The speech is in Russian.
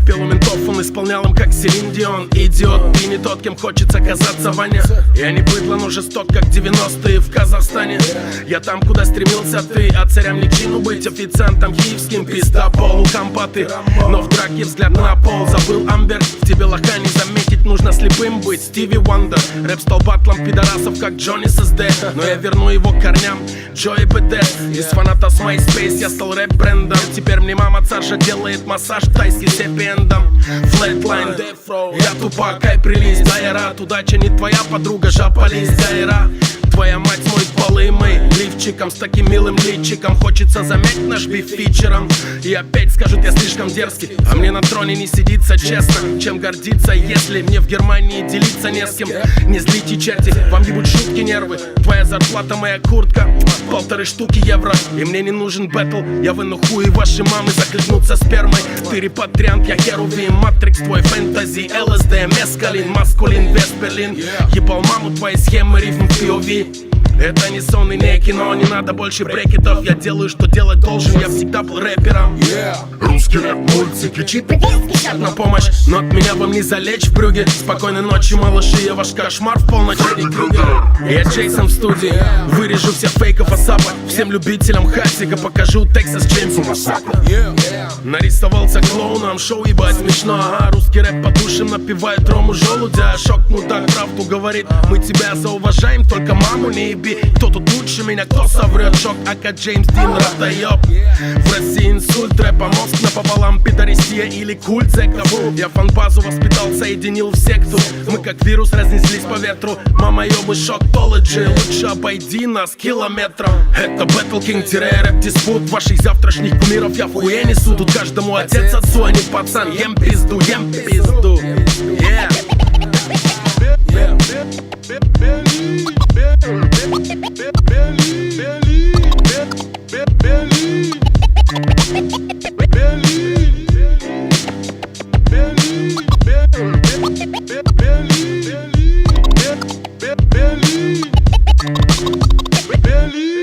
пел у ментов, он исполнял им как Селин Дион. Идиот, ты не тот, кем хочется казаться, Ваня. Я не быдло, но жесток, как 90-е в Казахстане. Я там, куда стремился ты, а царям не к чину быть официантом киевским. Пизда полу компаты, но в драке взгляд на пол. Забыл Амбер, в тебе лоха не заметить, нужно слепым быть. Стиви Вандер, рэп стал батлом пидорасов, как Джонни ССД. Но я верну его к корням, Джои БД. Из фаната с MySpace я стал рэп-брендом. Теперь мне мама царша делает массаж тайский с хэппи-эндом. Flatline, Death Row, я тупак, прилиз, дайра. Удача не твоя подруга, жаполись, дайра. Твоя мать моет полы мои лифчиком с таким милым личиком. Хочется заметить наш биф фичером. И опять скажут, я слишком дерзкий, а мне на троне не сидится, честно. Чем гордиться, если мне в Германии делиться не с кем? Не злите, черти, вам ебут шутки нервы. Твоя зарплата, моя куртка, 1,5 штуки евро. И мне не нужен бэтл, я выну хуй, и ваши мамы захлебнутся спермой. Ты репатриант, я херувим, матрикс твой фэнтези, ЛСД, мескалин, маскулин, Весперлин. Ебал маму твои схемы, рифм POV. Это не сон и не кино, не надо больше брекетов. Я делаю, что делать должен, я всегда был рэпером. Русский рэп, мультики, чипы, кричат на помощь, но от меня вам не залечь в брюге. Спокойной ночи, малыши, я ваш кошмар в полночь. Я Джейсон в студии, вырежу всех фейков Асапа. Всем любителям хатика покажу Texas Джеймсу Масака. Нарисовался клоуном, шоу ебать смешно, ага. Русский рэп по душам напевает рому желудя. Шок, ну так правду говорит, мы тебя зауважаем, только маму не еби. Кто тут лучше меня, кто соврет? Шок, ака Джеймс Дин, ратоёб. В России инсульт, рэпа мозг напополам, пидорисия или культ зэков. Я фан-базу воспитал, соединил в секту. Мы как вирус разнеслись по ветру. Мама ёбы шоктологи, лучше обойди нас километром. Это Battle King-рэп диспут ваших завтрашних кумиров. Я в хуе несу, тут каждому отец отцу, а не пацан. Ем пизду, ем пизду. Belly.